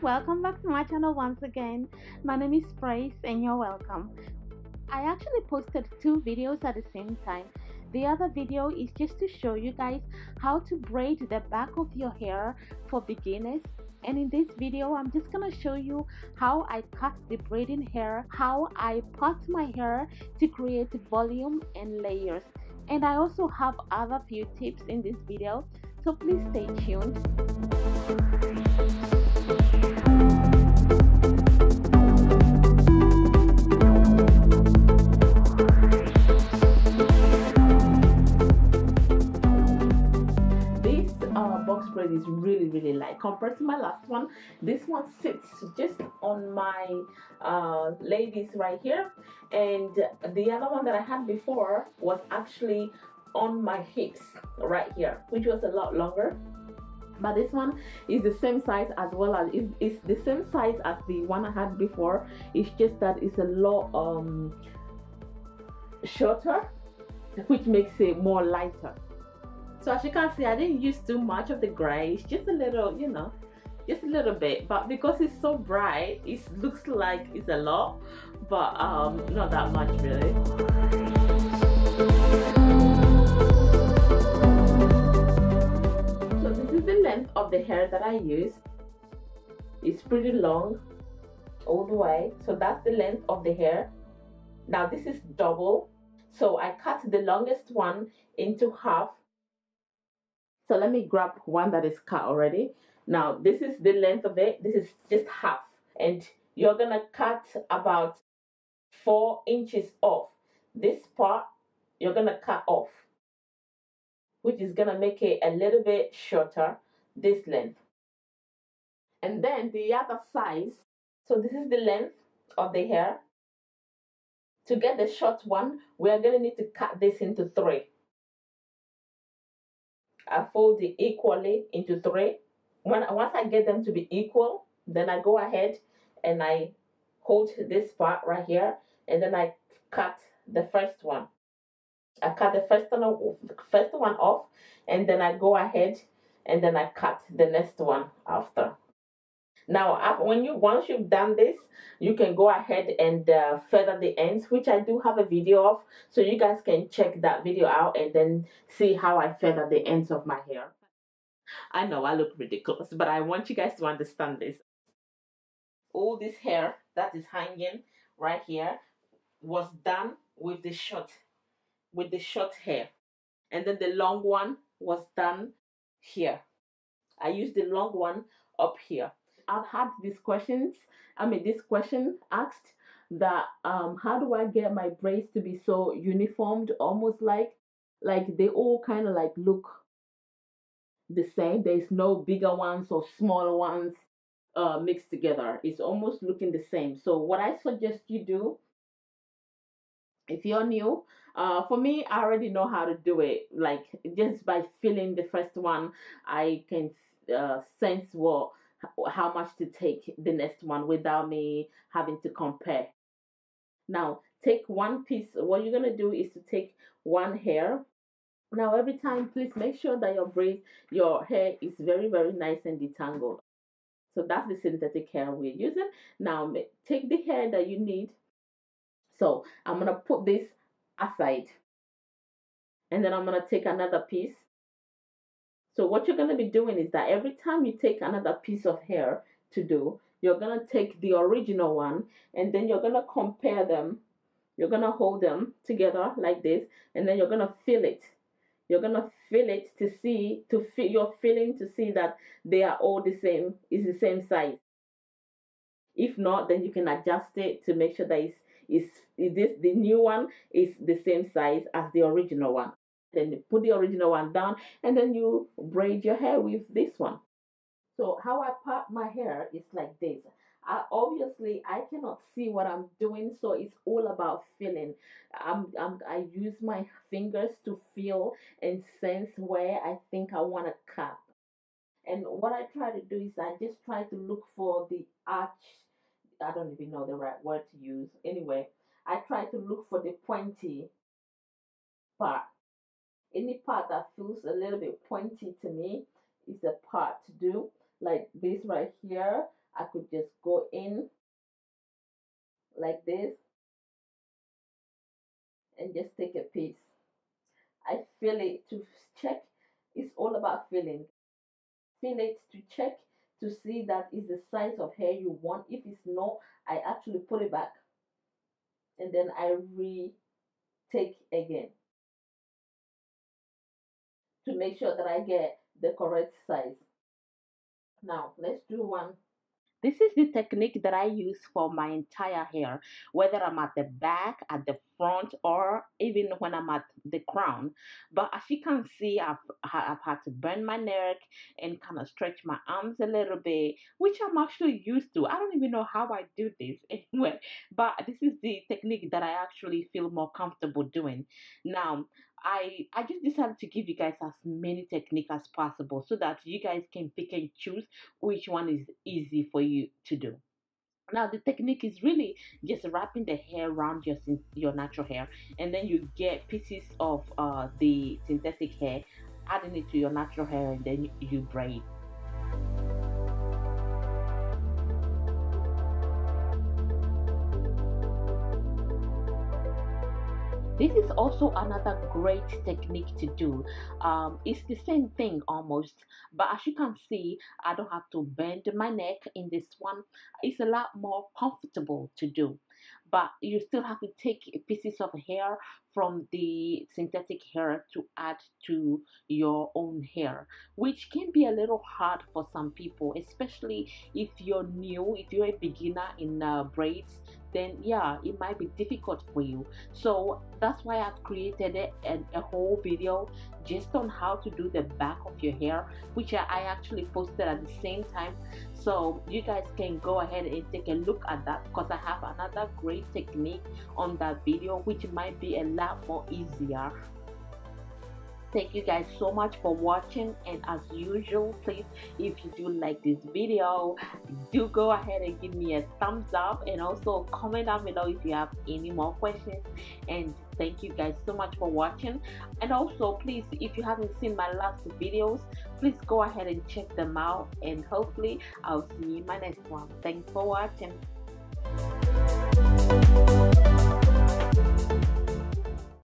welcome back to my channel once again. My name is Braids and you're welcome. I actually posted two videos at the same time. The other video is just to show you guys how to braid the back of your hair for beginners. And in this video, I'm just gonna show you how I cut the braiding hair, how I part my hair to create volume and layers. And I also have other few tips in this video, so please stay tuned. Box braid is really light compared to my last one. This one sits just on my ladies right here, and the other one that I had before was actually on my hips right here, which was a lot longer. But this one is the same size as well as it's the same size as the one I had before. It's just that it's a lot shorter, which makes it more lighter. So as you can see, I didn't use too much of the gray. It's just a little, you know, just a little bit. But because it's so bright, it looks like it's a lot, but not that much really. So this is the length of the hair that I use. It's pretty long all the way. So that's the length of the hair. Now this is double. So I cut the longest one into half. So let me grab one that is cut already. Now this is the length of it. This is just half. And you're gonna cut about 4 inches off. This part you're gonna cut off, which is gonna make it a little bit shorter, this length. And then the other size, so this is the length of the hair. To get the short one, we are gonna need to cut this into 3. I fold it equally into 3. Once I get them to be equal, then I go ahead and I hold this part right here, and then I cut the first one. I cut the first one off, and then I go ahead and then I cut the next one after. Now, once you've done this, you can go ahead and feather the ends, which I do have a video of, so you guys can check that video out and then see how I feather the ends of my hair. I know I look ridiculous, but I want you guys to understand this. All this hair that is hanging right here was done with the short hair, and then the long one was done here. I used the long one up here. I've had this question asked that how do I get my braids to be so uniformed, almost like they all kind of like look the same. There's no bigger ones or smaller ones mixed together. It's almost looking the same. So what I suggest you do, if you're new, for me, I already know how to do it. Like just by feeling the first one, I can sense how much to take the next one without me having to compare. Now take one piece. What you're gonna do is to take one hair. Now every time, please make sure that your hair is very nice and detangled. So that's the synthetic hair we're using. Now take the hair that you need. So I'm gonna put this aside, and then I'm gonna take another piece. So what you're going to be doing is that every time you take another piece of hair to do, you're going to take the original one, and then you're going to compare them. You're going to hold them together like this, and then you're going to feel it. You're going to feel it you're feeling to see that they are all the same, is the same size. If not, then you can adjust it to make sure that the new one is the same size as the original one. Then you put the original one down, and then you braid your hair with this one. So how I part my hair is like this. Obviously I cannot see what I'm doing, so it's all about feeling. I use my fingers to feel and sense where I think I want to cut. And what I try to do is I just try to look for the arch. I don't even know the right word to use. Anyway, I try to look for the pointy part. Any part that feels a little bit pointy to me is the part to do. Like this right here, I could in like this and just take a piece. I feel it to check. It's all about feeling. Feel it to check to see that is the size of hair you want. If it's no, I actually put it back and then I retake again to make sure that I get the correct size. Now let's do one. This is the technique that I use for my entire hair, whether I'm at the back, at the front, or even when I'm at the crown. But as you can see, I've had to bend my neck and kind of stretch my arms a little bit, which I'm actually used to. I don't even know how I do this anyway, but this is the technique that I actually feel more comfortable doing. Now, I just decided to give you guys as many techniques as possible so that you guys can pick and choose which one is easy for you to do. Now the technique is really just wrapping the hair around your natural hair, and then you get pieces of the synthetic hair, adding it to your natural hair, and then you braid. This is also another great technique to do. It's the same thing almost, but as you can see, I don't have to bend my neck in this one. It's a lot more comfortable to do, but you still have to take pieces of hair from the synthetic hair to add to your own hair, which can be a little hard for some people, especially if you're new, if you're a beginner in braids. Then yeah, it might be difficult for you. So that's why I've created a whole video just on how to do the back of your hair, which I actually posted at the same time, so you guys can go ahead and take a look at that, because I have another great technique on that video which might be a lot more easier. Thank you guys so much for watching, and as usual, please, if you do like this video, do go ahead and give me a thumbs up, and also comment down below if you have any more questions. And thank you guys so much for watching. And also, please, if you haven't seen my last videos, please go ahead and check them out, and hopefully I'll see you in my next one. Thanks for watching.